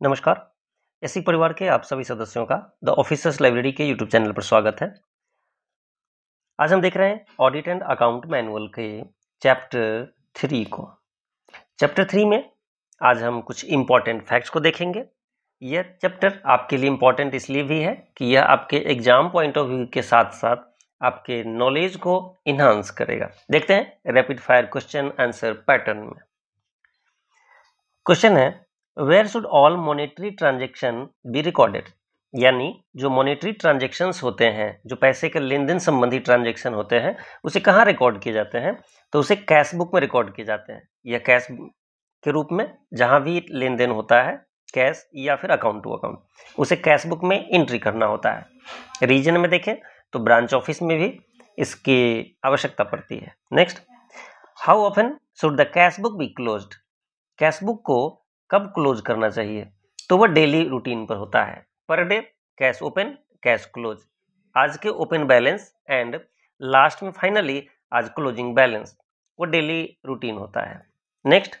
नमस्कार। एससी परिवार के आप सभी सदस्यों का द ऑफिसर्स लाइब्रेरी के यूट्यूब चैनल पर स्वागत है। आज हम देख रहे हैं ऑडिट एंड अकाउंट मैनुअल के चैप्टर 3 को। चैप्टर 3 में आज हम कुछ इम्पॉर्टेंट फैक्ट्स को देखेंगे। यह चैप्टर आपके लिए इम्पॉर्टेंट इसलिए भी है कि यह आपके एग्जाम पॉइंट ऑफ व्यू के साथ साथ आपके नॉलेज को इन्हांस करेगा। देखते हैं rapid fire question answer pattern में। क्वेश्चन है, where should all monetary transaction be recorded? यानी जो मॉनेटरी ट्रांजेक्शन्स होते हैं, जो पैसे के लेन देन संबंधी ट्रांजेक्शन होते हैं, उसे कहाँ रिकॉर्ड किए जाते हैं? तो उसे कैश बुक में रिकॉर्ड किए जाते हैं, या कैश के रूप में जहाँ भी लेन देन होता है, कैश या फिर अकाउंट टू अकाउंट, उसे कैश बुक में एंट्री करना होता है। रीजन में देखें तो ब्रांच ऑफिस में भी इसकी आवश्यकता पड़ती है। Next, how often should the cash book be closed? Cash book को कब क्लोज करना चाहिए? तो वह डेली रूटीन पर होता है। Per day cash open, cash close, आज के ओपन बैलेंस एंड लास्ट में फाइनली आज क्लोजिंग बैलेंस, वो डेली रूटीन होता है। Next,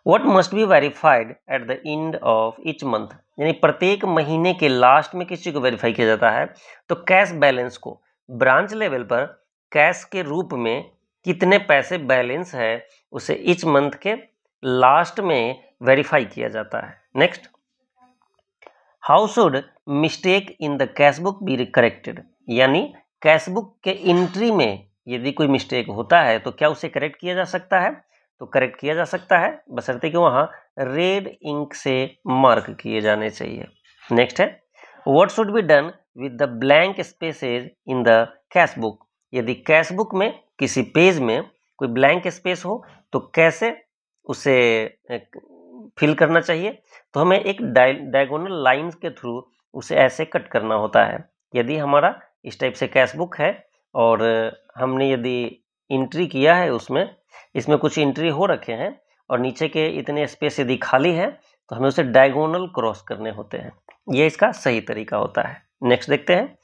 what must be verified at the end of each month? यानी प्रत्येक महीने के लास्ट में किस चीज को वेरीफाई किया जाता है? तो कैश बैलेंस को। ब्रांच लेवल पर कैश के रूप में कितने पैसे बैलेंस है उसे ईच मंथ के लास्ट में वेरीफाई किया जाता है। Next, how should mistake in the cash book be corrected? यानी कैश बुक के एंट्री में यदि कोई मिस्टेक होता है तो क्या उसे करेक्ट किया जा सकता है? तो करेक्ट किया जा सकता है, बशर्ते कि वहां रेड इंक से मार्क किए जाने चाहिए। नेक्स्ट है, what should be done with the blank spaces in the cash book? यदि कैश बुक में किसी पेज में कोई ब्लैंक स्पेस हो तो कैसे उसे फिल करना चाहिए? तो हमें एक डायगोनल लाइंस के थ्रू उसे ऐसे कट करना होता है। यदि हमारा इस टाइप से कैश बुक है और हमने यदि एंट्री किया है इसमें कुछ एंट्री हो रखे हैं और नीचे के इतने स्पेस यदि खाली है तो हमें उसे डायगोनल क्रॉस करने होते हैं। ये इसका सही तरीका होता है। नेक्स्ट देखते हैं,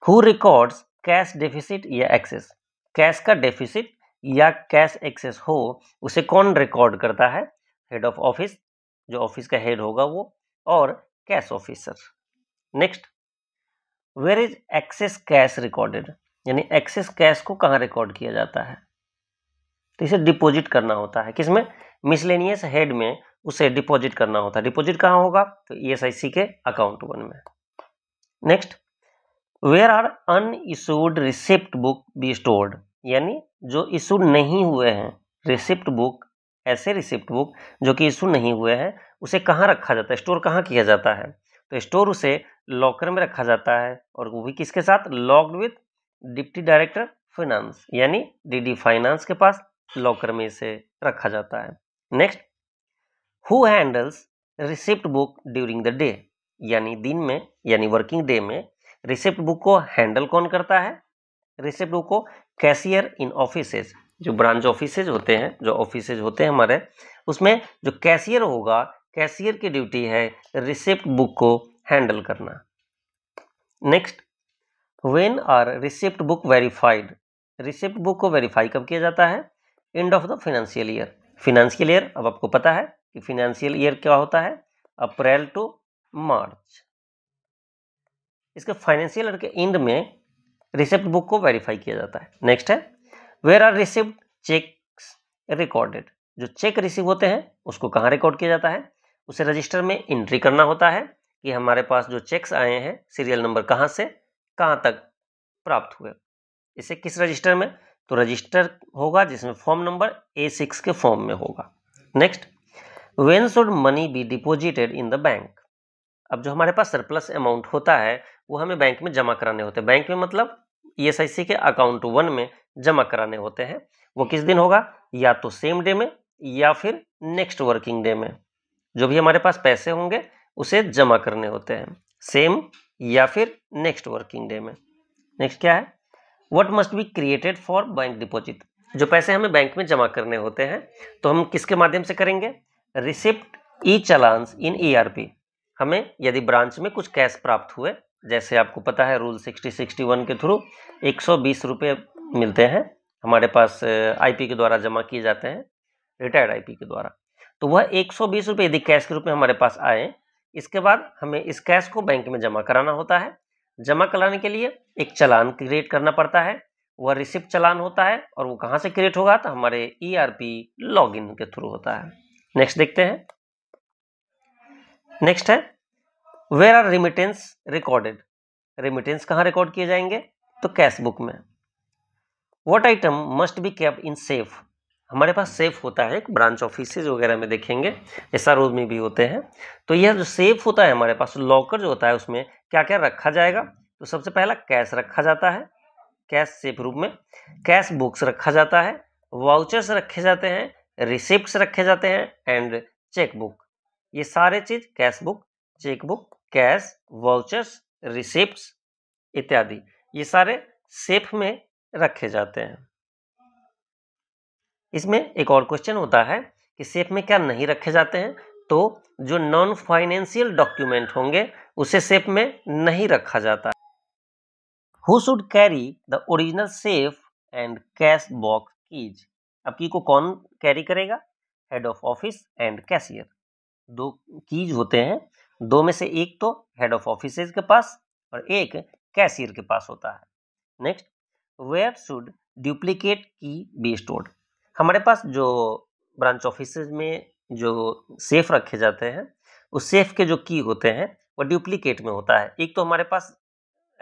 हु रिकॉर्ड्स कैश डेफिसिट या एक्सेस? कैश का डेफिसिट या कैश एक्सेस हो उसे कौन रिकॉर्ड करता है? हेड ऑफ ऑफिस, जो ऑफिस का हेड होगा वो, और cash officer. Next, where is excess cash recorded? यानी एक्सेस कैश को कहाँ रिकॉर्ड किया जाता है? तो इसे डिपॉजिट करना होता है। किसमें? मिसलेनियस हेड में उसे डिपॉजिट करना होता है। डिपॉजिट कहाँ होगा? तो ESIC के अकाउंट 1 में। Next, where are unissued receipt book be stored? यानी जो इशू नहीं हुए हैं रिसिप्ट बुक, ऐसे रिसिप्ट बुक जो कि इशू नहीं हुए हैं, उसे कहाँ रखा जाता है? स्टोर कहाँ किया जाता है? तो स्टोर उसे लॉकर में रखा जाता है, और वो भी किसके साथ? Locked with deputy director finance, यानी DD फाइनेंस के पास लॉकर में इसे रखा जाता है। Next, who handles receipt book during the day? यानी दिन में, यानी वर्किंग डे में रिसिप्ट बुक को हैंडल कौन करता है? रिसिप्ट बुक को कैशियर इन ऑफिसेज, जो ब्रांच ऑफिसेज होते हैं, जो ऑफिसेज होते हैं हमारे, उसमें जो कैशियर होगा, कैशियर की ड्यूटी है रिसिप्ट बुक को हैंडल करना। Next, when are receipt book verified? Receipt book को वेरीफाई कब किया जाता है? End of the financial year. Financial year, अब आपको पता है कि फाइनेंशियल ईयर क्या होता है? April to March. इसके फाइनेंशियल ईयर के एंड में रिसिप्ट बुक को वेरीफाई किया जाता है। नेक्स्ट है, where are receipt cheques recorded? जो चेक रिसीव होते हैं उसको कहाँ रिकॉर्ड किया जाता है? उसे रजिस्टर में एंट्री करना होता है कि हमारे पास जो चेक्स आए हैं सीरियल नंबर कहाँ से कहाँ तक प्राप्त हुए। इसे किस रजिस्टर में? तो रजिस्टर होगा जिसमें फॉर्म नंबर A6 के फॉर्म में होगा। Next, when should money be deposited in the bank? अब जो हमारे पास सरप्लस अमाउंट होता है वो हमें बैंक में जमा कराने होते हैं। बैंक में मतलब ESIC के अकाउंट 1 में जमा कराने होते हैं। वो किस दिन होगा? या तो सेम डे में या फिर नेक्स्ट वर्किंग डे में। जो भी हमारे पास पैसे होंगे उसे जमा करने होते हैं, सेम या फिर नेक्स्ट वर्किंग डे में। नेक्स्ट क्या है, what must be created for bank deposit? जो पैसे हमें बैंक में जमा करने होते हैं तो हम किसके माध्यम से करेंगे? रिसिप्ट ई चालान्स इन ERP। हमें यदि ब्रांच में कुछ कैश प्राप्त हुए, जैसे आपको पता है रूल 6061 के थ्रू 120 रुपये मिलते हैं हमारे पास, IP के द्वारा जमा किए जाते हैं, रिटायर्ड IP के द्वारा। तो वह 120 रुपये यदि कैश के रूप में हमारे पास आए इसके बाद हमें इस कैश को बैंक में जमा कराना होता है। जमा कराने के लिए एक चालान क्रिएट करना पड़ता है, वह रिसिप्ट चालान होता है और वो कहाँ से क्रिएट होगा, तो हमारे ERP लॉगिन के थ्रू होता है। नेक्स्ट देखते हैं। नेक्स्ट है where are remittance recorded. Remittance कहाँ रिकॉर्ड किए जाएंगे, तो कैश बुक में। What item must be kept in safe. हमारे पास सेफ होता है, एक ब्रांच ऑफिस वगैरह में देखेंगे, SRO में भी होते हैं। तो यह जो सेफ होता है हमारे पास, लॉकर जो होता है, उसमें क्या क्या रखा जाएगा, तो सबसे पहला कैश रखा जाता है, कैश सेफ रूप में। कैश बुक्स रखा जाता है, वाउचर्स रखे जाते हैं, रिसिप्ट्स रखे जाते हैं एंड चेक बुक। ये सारे चीज, cash book, cheque book, cash, vouchers, receipts इत्यादि, ये सारे सेफ में रखे जाते हैं। इसमें एक और क्वेश्चन होता है कि सेफ में क्या नहीं रखे जाते हैं, तो जो नॉन फाइनेंशियल डॉक्यूमेंट होंगे उसे सेफ में नहीं रखा जाता। Who should carry the original safe and cash box keys. अब की को कौन कैरी करेगा, head of office and cashier. दो कीज होते हैं, दो में से एक तो हेड ऑफ ऑफिस के पास और एक कैशियर के पास होता है। नेक्स्ट, वेयर शुड डुप्लीकेट की बी स्टोर्ड। हमारे पास जो ब्रांच ऑफिस में जो सेफ रखे जाते हैं, उस सेफ के जो की होते हैं वो डुप्लीकेट में होता है। एक तो हमारे पास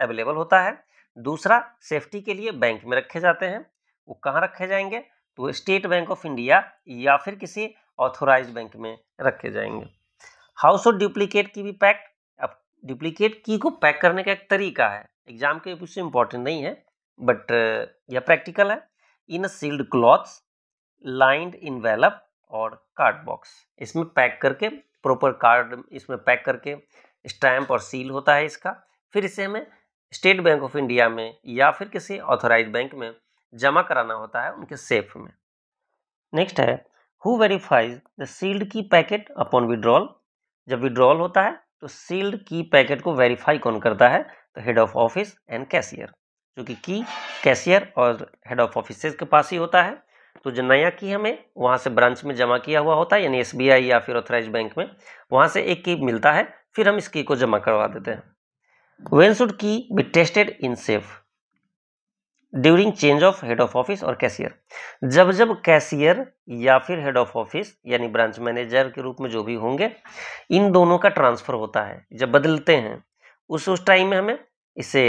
अवेलेबल होता है, दूसरा सेफ्टी के लिए बैंक में रखे जाते हैं। वो कहाँ रखे जाएंगे, तो स्टेट बैंक ऑफ इंडिया या फिर किसी ऑथोराइज बैंक में रखे जाएंगे। हाउ शुड डुप्लीकेट की बी पैक्ड। अब डुप्लीकेट की को पैक करने का एक तरीका है, एग्जाम के उससे इंपॉर्टेंट नहीं है बट यह प्रैक्टिकल है। In sealed cloths, lined envelope और कार्ड बॉक्स। इसमें पैक करके प्रॉपर कार्ड इसमें पैक करके स्टैंप और सील होता है इसका। फिर इसे हमें स्टेट बैंक ऑफ इंडिया में या फिर किसी ऑथोराइज बैंक में जमा कराना होता है उनके सेफ में। नेक्स्ट है हु वेरीफाइज द सील्ड की पैकेट अपॉन विड्रॉल। जब विड्रॉल होता है तो सील्ड की पैकेट को वेरीफाई कौन करता है, तो head of office and cashier, जो कि कैशियर और हेड ऑफ ऑफिस के पास ही होता है। तो जो नया की हमें वहां से ब्रांच में जमा किया हुआ होता है, यानी SBI या फिर ऑथराइज बैंक में, वहां से एक की मिलता है, फिर हम इस की को जमा करवा देते हैं। When should key be tested in safe? During change of head of office और कैशियर। जब जब कैशियर या फिर हेड ऑफ ऑफिस यानी ब्रांच मैनेजर के रूप में जो भी होंगे, इन दोनों का ट्रांसफर होता है, जब बदलते हैं उस टाइम में हमें इसे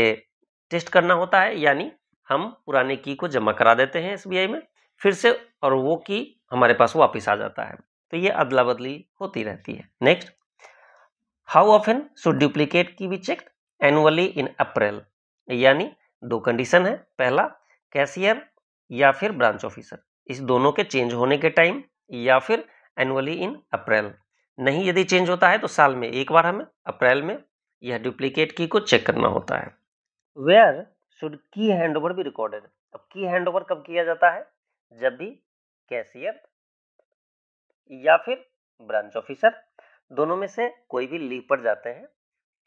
टेस्ट करना होता है, यानी हम पुराने की को जमा करा देते हैं SBI में फिर से, और वो की हमारे पास वापस आ जाता है। तो ये अदला बदली होती रहती है। Next, how often should duplicate की बी चेक। एनुअली इन अप्रैल। यानी दो कंडीशन है, पहला कैशियर या फिर ब्रांच ऑफिसर, इस दोनों के चेंज होने के टाइम, या फिर एनुअली इन अप्रैल। नहीं यदि चेंज होता है तो साल में एक बार हमें अप्रैल में यह डुप्लीकेट की को चेक करना होता है। वेयर शुड की हैंडओवर भी रिकॉर्डेड। अब की हैंडओवर कब किया जाता है, जब भी कैशियर या फिर ब्रांच ऑफिसर दोनों में से कोई भी लीव पर जाते हैं,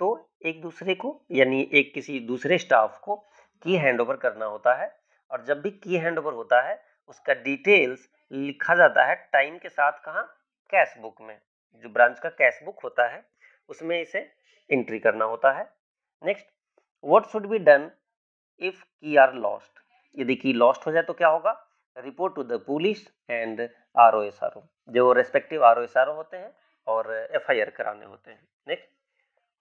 तो एक दूसरे को यानी एक किसी दूसरे स्टाफ को की हैंडओवर करना होता है। और जब भी की हैंडओवर होता है उसका डिटेल्स लिखा जाता है टाइम के साथ, कहाँ, कैश बुक में। जो ब्रांच का कैश बुक होता है उसमें इसे एंट्री करना होता है। Next, what should be done if key are lost. यदि की लॉस्ट हो जाए तो क्या होगा, report to the police and ROSRO, जो रेस्पेक्टिव ROSRO होते हैं और FIR कराने होते हैं। Next,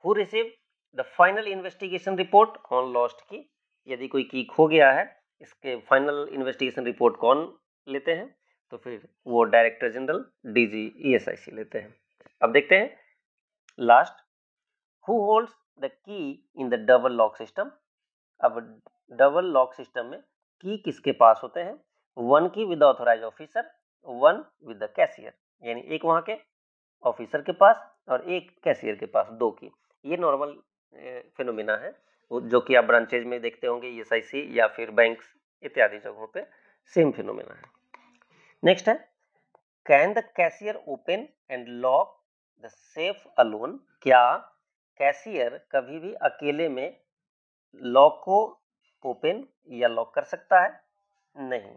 who receive the final investigation report on lost key. यदि कोई की खो गया है, इसके फाइनल इन्वेस्टिगेशन रिपोर्ट कौन लेते हैं, तो फिर वो डायरेक्टर जनरल DG ESIC लेते हैं। अब देखते हैं last, who holds the key in the double lock system. अब डबल लॉक सिस्टम में की किसके पास होते हैं, one key with authorise officer, one with the cashier, यानी एक वहां के ऑफिसर के पास और एक कैशियर के पास, दो की। ये नॉर्मल फिनोमिना है जो कि आप ब्रांचेज में देखते होंगे, ESIC या फिर बैंक्स इत्यादि जगहों पे सेम फिनोमिना है। नेक्स्ट है, can the cashier open and lock the safe alone. क्या कैशियर कभी भी अकेले में लॉक को ओपन या लॉक कर सकता है, नहीं।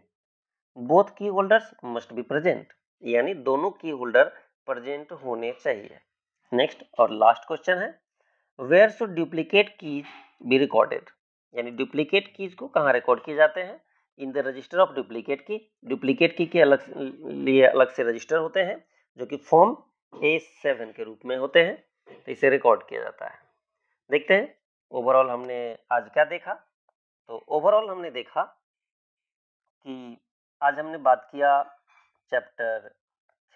बोथ की होल्डर्स मस्ट बी प्रेजेंट, यानी दोनों की होल्डर प्रेजेंट होने चाहिए। नेक्स्ट और लास्ट क्वेश्चन है, where should duplicate keys be recorded, यानी डुप्लीकेट कीज को कहाँ रिकॉर्ड किए जाते हैं? In the register of duplicate key. Duplicate key के लिए अलग से रजिस्टर होते हैं जो कि फॉर्म A7 के रूप में होते हैं, तो इसे रिकॉर्ड किया जाता है। देखते हैं ओवरऑल हमने आज क्या देखा। तो ओवरऑल हमने देखा कि आज हमने बात किया चैप्टर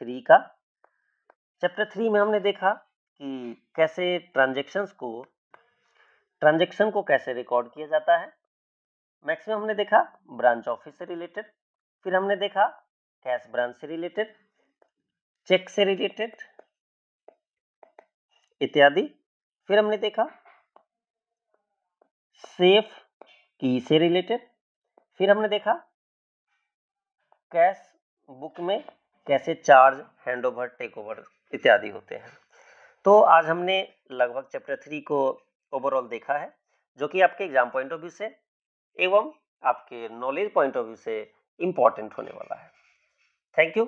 3 का। चैप्टर 3 में हमने देखा कि कैसे ट्रांजैक्शन को कैसे रिकॉर्ड किया जाता है। मैक्सिमम हमने देखा ब्रांच ऑफिस से रिलेटेड, फिर हमने देखा कैश ब्रांच से रिलेटेड, चेक से रिलेटेड इत्यादि। फिर हमने देखा सेफ की से रिलेटेड। फिर हमने देखा कैश बुक में कैसे चार्ज, हैंडओवर, टेक ओवर इत्यादि होते हैं। तो आज हमने लगभग चैप्टर 3 को ओवरऑल देखा है, जो कि आपके एग्जाम पॉइंट ऑफ व्यू से एवं आपके नॉलेज पॉइंट ऑफ व्यू से इंपॉर्टेंट होने वाला है। Thank you.